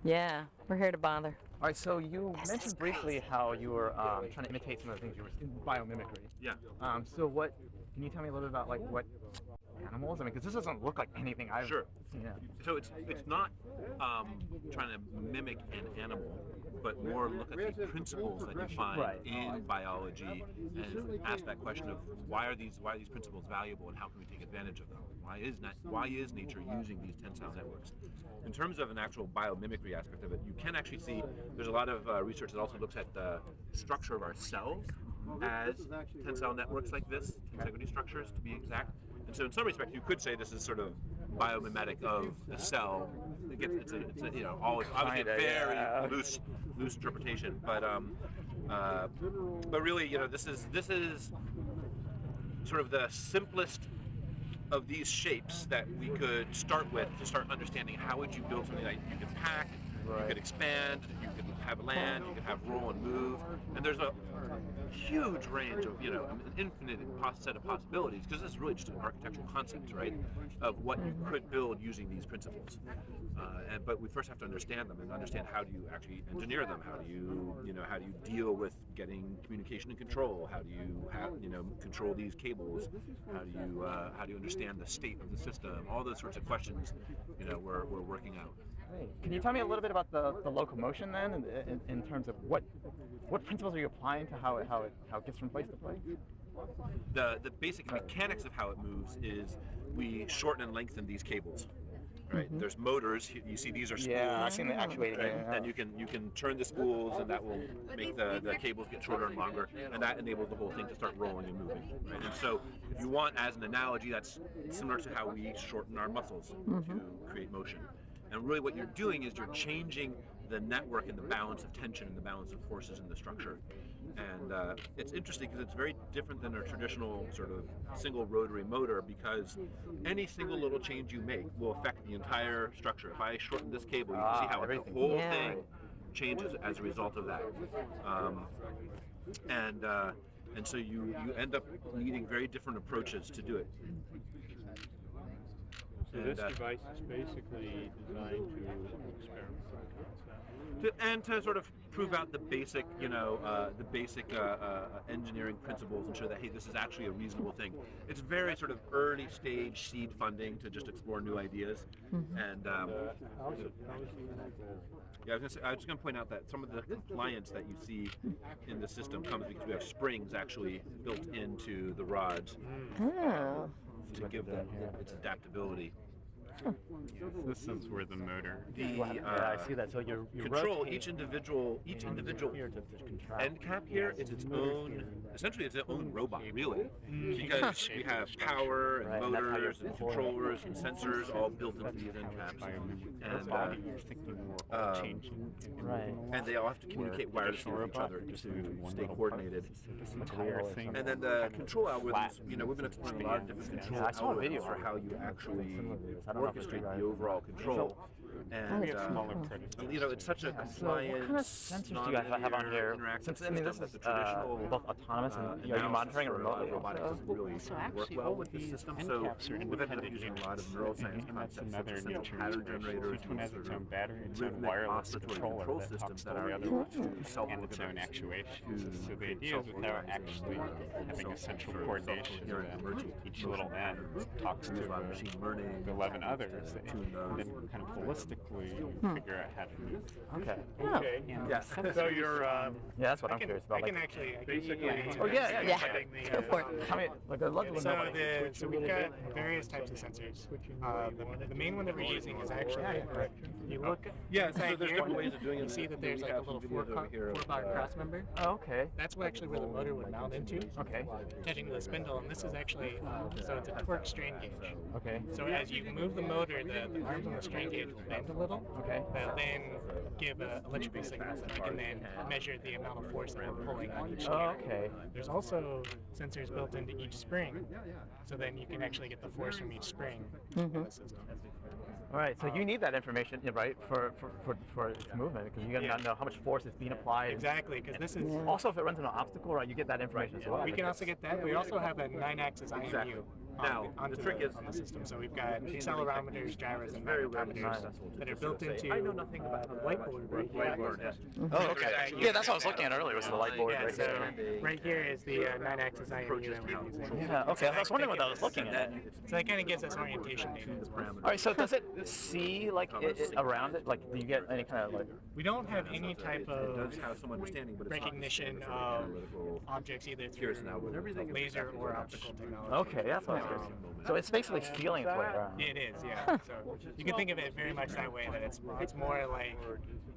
Yeah, we're here to bother. All right, so you mentioned briefly how you were trying to imitate some of the things you were in biomimicry. Yeah. So what? Can you tell me a little bit about like what animals? I mean, because this doesn't look like anything I've seen. Yeah. So it's not trying to mimic an animal, but more look at the principles that you find in biology and ask that question of why are these principles valuable and how can we take advantage of them? Why is nature using these tensile networks? In terms of an actual biomimicry aspect of it, you can actually see there's a lot of research that also looks at the structure of our cells as tensile networks like this, tensegrity structures to be exact. And so in some respects you could say this is sort of biomimetic of the cell. It's a always obviously a very loose interpretation, but really, this is sort of the simplest of these shapes that we could start with to start understanding how would you build something that you could pack, you could expand, you could have land, you could have roll and move, and there's a huge range of, an infinite set of possibilities, because this is really just an architectural concept, right, of what you could build using these principles. But we first have to understand them and understand how do you actually engineer them, how do you deal with getting communication and control, how do you control these cables, how do you understand the state of the system, all those sorts of questions, we're working out. Can you tell me a little bit about the locomotion then, in terms of what principles are you applying to how it gets from place to place? The basic mechanics of how it moves is we shorten and lengthen these cables. Right. Mm-hmm. There's motors. You see, these are spools. Yeah, I've seen the actuating. Right? And you can turn the spools, and that will make the cables get shorter and longer, and that enables the whole thing to start rolling and moving. Right. And so, if you want, as an analogy, that's similar to how we shorten our muscles to create motion. And really what you're doing is you're changing the network and the balance of tension and the balance of forces in the structure. And it's interesting because it's very different than a traditional sort of single rotary motor, because any single little change you make will affect the entire structure. If I shorten this cable, you can see how the whole thing changes as a result of that. And so you end up needing very different approaches to do it. So this device is basically designed to experiment with the concept. To sort of prove out the basic, engineering principles and show that, hey, this is actually a reasonable thing. It's very sort of early stage seed funding to just explore new ideas. Mm-hmm. And how is it I was just going to point out that some of the compliance that you see in the system comes because we have springs actually built into the rods to give them its adaptability. This is where the motor. I see that. So you control each individual end cap here is its own. Essentially, it's its own robot, really, because we have power and motors and controllers and sensors all built into these end caps, and they all have to communicate wirelessly with each other to stay coordinated. And then the control algorithms. We've been exploring a lot of different control algorithms for how you actually orchestrate the overall control. And it's such a compliant, what kind of sensors do you guys have on here? Since this is both autonomous and are you monitoring it remotely? Robotics doesn't really work well with this system, so we've ended up using a lot of neuroscience concepts, such as central pattern generators, each one has its own battery, its own wireless control systems that are are able to and its own actuation. So the idea is without actually having a central coordination, each little end talks to the 11 others, and then kind of holistically figure out how to move. Okay. Yeah. So you're that's what I'm curious about. I can actually basically. Go for it. I mean, I'd love to know. So we've got various types of sensors. The main one that we're using is actually you look. Yeah. So there's different ways of doing it. You see that there's like a little four-bar cross member. Oh, okay. That's actually where the motor would mount into. Okay. Touching the spindle, and this is actually so it's a torque strain gauge. Okay. So as you move the motor, the arms on the strain gauge will bend a little. Okay. They'll then give electrical signals that we can then measure the amount of force that we're pulling on each gear. Oh, okay. There's also sensors built into each spring, so then you can actually get the force from each spring in the system. All right. So you need that information, right, for its movement, because you got to know how much force is being applied. Exactly, because this is also if it runs into an obstacle, right, you get that information as well. We can also get that. We also have a 9-axis IMU. onto the system. So we've got accelerometers, gyros, and magnetometers that are built into the light board right here. Oh, okay. Yeah, that's what I was looking at earlier, was the light board right so here. right here is the 9-axis IMU that we're using. Yeah, okay. I was wondering what I was looking at. So that kind of gives us orientation data as well. All right, so does it see, like, around it? Like, do you get any kind of, like... We don't have any type of recognition of objects either through laser or optical technology. Okay, that's what I was curious. So it's basically feeling its way around. It is, yeah. So you can think of it very much that way, that it's more like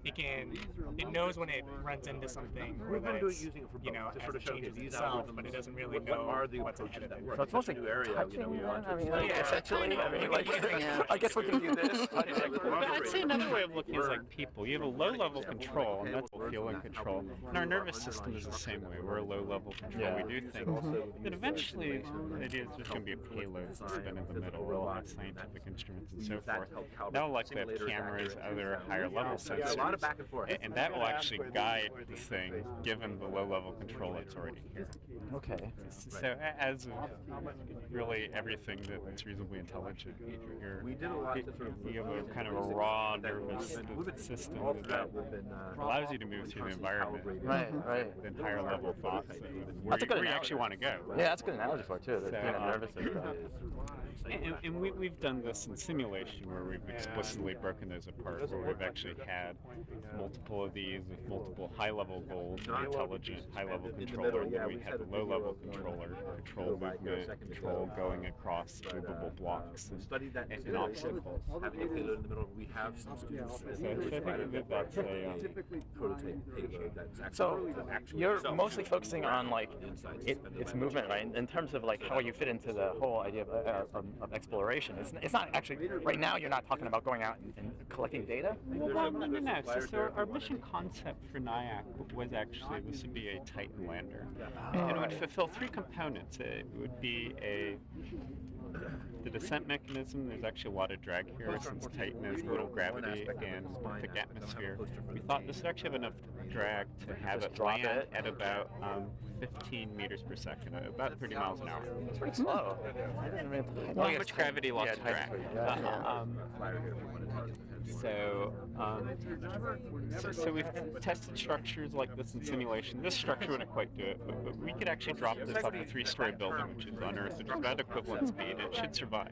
it knows when it runs into something, or that it's, as it changes itself, but it doesn't really know what's ahead of it. So it's mostly touching, I mean, essentially, I guess we can do this. I'd say another way of looking is like people. You have a low-level control, and that's feeling control. And our nervous system is the same way. We're a low-level control. We do things. But eventually, the idea is there's going to be a payload spin in the middle. We'll have scientific instruments and so forth. That'll likely have cameras, other higher-level sensors. And that will actually guide the thing, given the low-level control that's already here. Okay. So as of really everything that's reasonably intelligent, you have a kind of a raw nervous system that allows you to move through the environment. Right. Than higher level thoughts. Where you actually want to go. Yeah, that's a good analogy for it too. The nervous system. And we've done this in simulation where we've explicitly broken those apart, where we've actually had multiple of these with multiple high-level goals, an intelligent high-level controller, and then we have a low-level controller, control movement, control going across movable blocks and obstacles. So I think that's a... So you're mostly focusing on like its movement, right? In terms of like how you fit into the whole idea of exploration. It's not actually, right now you're not talking about going out and collecting data? Well, no. So our mission concept for NIAC was actually, this would be a Titan lander. And it would fulfill three components. It would be the descent mechanism. There's actually a lot of drag here since Titan has little gravity and thick atmosphere. We thought this would actually have enough drag to have it land at about 15 meters per second, about 30 miles an hour. It's pretty slow. Not much gravity, lots of drag. So we've tested structures like this in simulation. This structure wouldn't quite do it, but we could actually drop this off a 3-story building, which is on Earth, which is about equivalent speed. It should survive.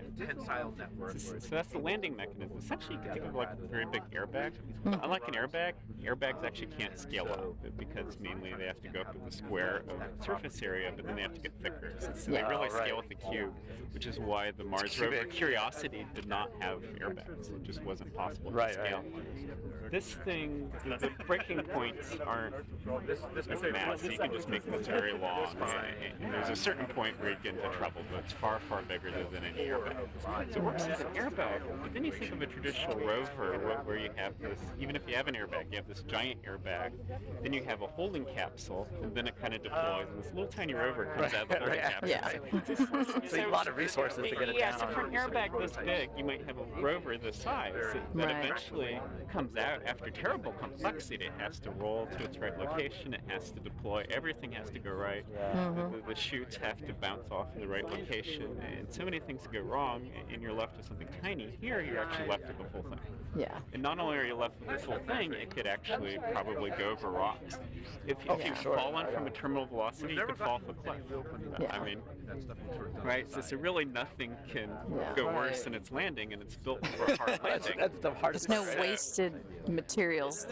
So that's the landing mechanism. Essentially, you can think of like a very big airbag. Unlike an airbag, airbags actually can't scale up because mainly they have to go up with the square of surface area, but then they have to get thicker. So they really scale with the cube, which is why the Mars rover Curiosity did not have airbags. It just wasn't possible to scale. This thing, the breaking points aren't mass. You can just make this very long, and there's a certain point where you get into trouble, but it's far, far bigger than an airbag. So it works as an airbag, but then you think of a traditional rover where you have this, even if you have an airbag, you have this giant airbag, then you have a holding capsule, and then it kind of deploys, and this little tiny rover comes out of the holding capsule. So a lot of resources to get it down. So for an airbag this big, you might have a rover this size that eventually comes out after terrible complexity. It has to roll to its right location, it has to deploy, everything has to go right, the chutes have to bounce off in the right location, and so many things go wrong, and you're left with something tiny. Here, you're actually left with the full thing. Yeah. And not only are you left with the full thing, it could actually probably go over rocks. If you fall on from a terminal velocity, you could fall off a cliff. I mean, right? So really nothing can go worse than its landing, and it's built for a hard landing. That's the hardest. There's no wasted materials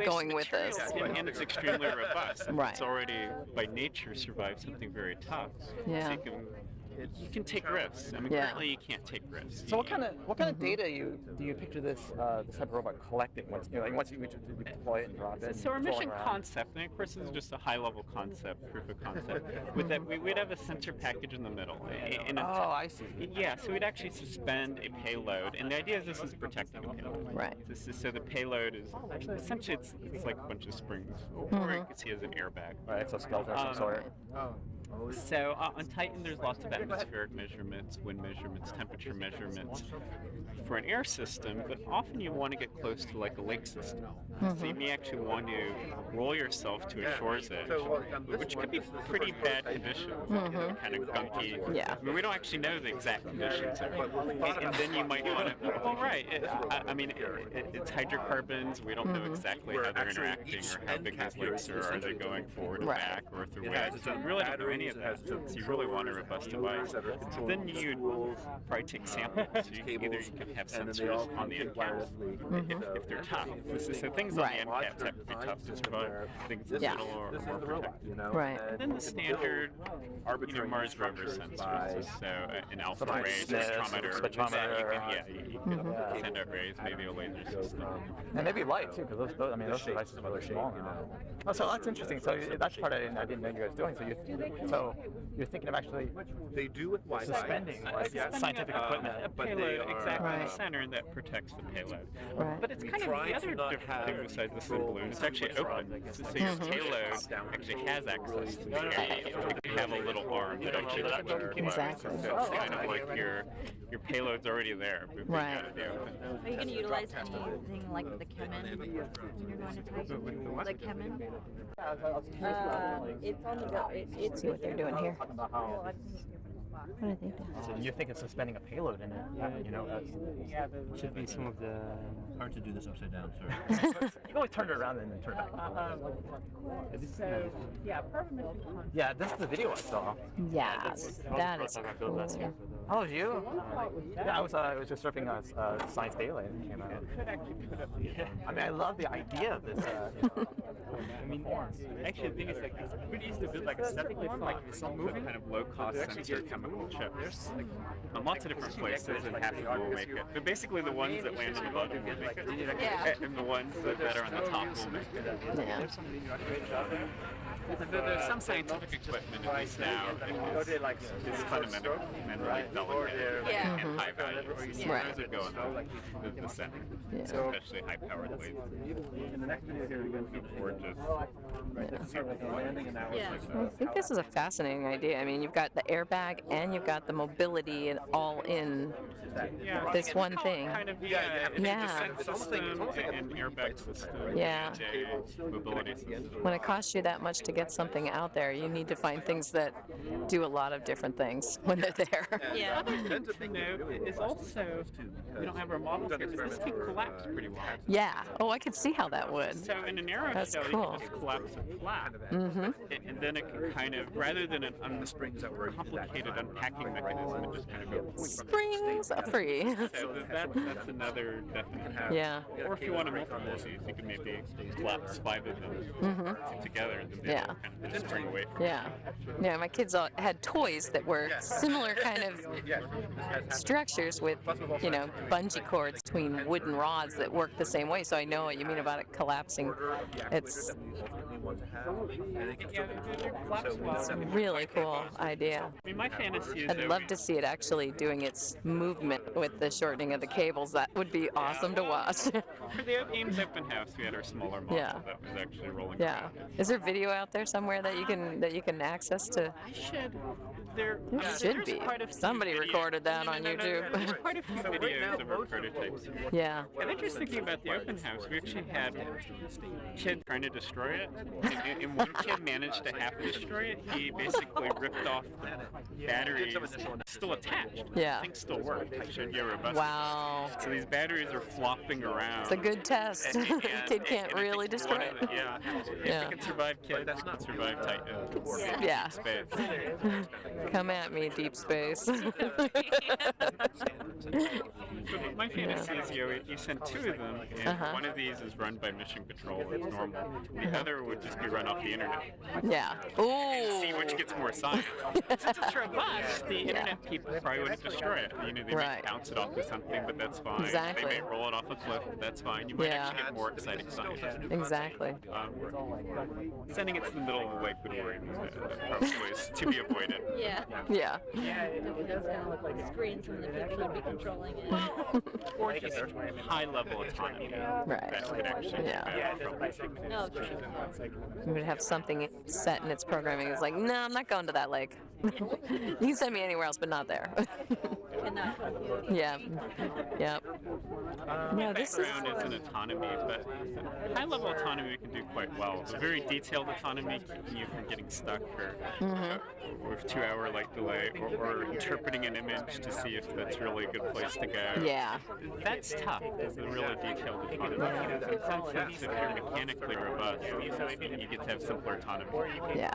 going with this. And it's extremely robust. Right. It's already, by nature, survived something very tough. Yeah. So you can take risks. I mean, currently you can't take risks. So what kind of data do you picture this type of robot collecting once you deploy it and drop it? So our mission concept, and of course this is just a high-level concept, proof of concept, with that we'd have a sensor package in the middle. I see. Yeah, so we'd actually suspend a payload, and the idea is this is protecting a payload. Right. So the payload is essentially it's like a bunch of springs, or you can see it as an airbag. Right, exoskeleton of some sort. So on Titan, there's lots of atmospheric measurements, wind measurements, temperature measurements for an air system, but often you want to get close to like a lake system. So you may actually want to roll yourself to a shore's edge, which could be pretty bad conditions, kind of gunky. Yeah. I mean, we don't actually know the exact conditions there. And then you might want to, well, right, it's hydrocarbons. We don't know exactly how they're interacting or how big these lakes are. Are they going forward or back or through winds? So you really don't know any of that. So you really want a robust device. So then you'd probably take samples. So you could have sensors on the end caps if they're tough. So things on the end caps have to be tough to survive. Things in the middle are more protected. Right. And then the standard Mars rover sensors. So an alpha ray, spectrometer. You can send out rays, maybe a laser system. And maybe light too, because those devices are really small now. Oh, so that's interesting. So that's part I didn't know you guys doing. So you're thinking of actually suspending scientific equipment, but exactly in the center that protects the payload. Right. But it's kind of the other different thing besides the slim balloon. It's actually open, so your payload actually has access to the air. You have a little arm that actually touches the Exactly. So it's kind of like your payload's already there. Right. Are you going to utilize anything like the Kemen when you're going to Titan? The Kemen? It's on the go. See what they're doing here. What are they doing? So you're thinking suspending a payload in it, Should be some of the. Hard to do this upside down, sorry. You can always turn it around and then turn it back. Yeah, this is the video I saw. Yeah, that is cool. Oh, you? Yeah, I was just surfing Science Daily and it came out. I mean, I love the idea of this. I mean, actually, the thing is, like, it's pretty easy to build like a static one, like it's not moving. Kind of low-cost sensor chemical chips. Lots of different places, and half of them will make it. But basically, the ones that land on the bottom will make it, and the ones that are on the top will make it. Yeah. There's some scientific equipment, at least now, that is fundamentally delicate and high value. Right. Those are going on the center, especially high-powered lasers. Gorgeous. I think this is a fascinating idea. I mean, you've got the airbag and you've got the mobility and all in this one thing. Kind of, descent system and airbag system. Yeah. And a mobility system. When it costs you that much to get something out there, you need to find things that do a lot of different things when they're there. Yeah. Other thing to note is also, we don't have our models here, this can collapse pretty well. Yeah. Oh, I could see how that would. So in an aeroshell, That's you cool. can just collapse it flat. And then it can kind of, rather than an complicated unpacking mechanism, it just kind of goes. Springs are free. So that's another definition. Yeah. Or if you want to multiple of these, you can maybe collapse 5 of them together and then they all kind of just spring away from Yeah. Yeah, my kids all had toys that were similar kind of structures with, bungee cords between wooden rods that work the same way. So I know what you mean about it collapsing. It's a really cool idea. I mean, my fantasy is I'd love to see it actually doing its movement with the shortening of the cables. That would be awesome to watch. For the Ames Open House, we had our smaller model that was actually rolling around. Is there video out there somewhere that you can access to? I should. There should be. Somebody recorded that on YouTube. There's quite a few videos of our prototypes. Yeah. And I'm just thinking about the open house. We actually had kids trying to destroy it, and one kid managed to half destroy it. He basically ripped off the batteries, still attached. Yeah. Things still work. It showed you robust. Wow. So these batteries are flopping around. It's a good test. Kid can't really destroy it. If it can survive kids, it can survive Titan. Yeah. Space. Come at me, deep space. But my fantasy is you send 2 of them, and one of these is run by Mission Control, it's normal. The other would just be run off the internet. Yeah. And see which gets more science. Since it's robust, the internet people probably wouldn't destroy it. They might bounce it off of something, but that's fine. Exactly. They may roll it off a cliff, but that's fine. You might actually get more exciting science. Exactly. Sending it to the middle of the lake would worry me. Probably is to be avoided. Yeah. Yeah. It does kind of look like a screen. Some of the people would be controlling it. Or just high-level autonomy that could actually No, true. you would have something set in its programming. It's like, no, I'm not going to that lake. You can send me anywhere else, but not there. Cannot compute. Yeah. Yep. No, this is. Background is in autonomy, but high-level autonomy we can do quite well. The very detailed autonomy keeping you from getting stuck or 2-hour like delay, or interpreting an image to see if that's really a good place to go. Yeah. That's tough. It's a really detailed autonomy. In some sense, if you're mechanically robust, you get to have simpler autonomy. Yeah.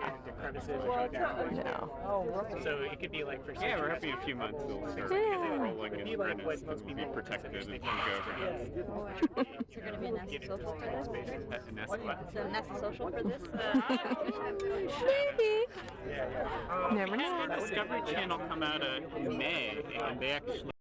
No. No. So it could be like for Yeah, we're hoping in a few months it'll start rolling and Venice and we'll be protected and can go over. You're going to be a NASA social for this? And that's what? So NASA social for this? Maybe. Never We had know. the Discovery Channel come out in May, and they actually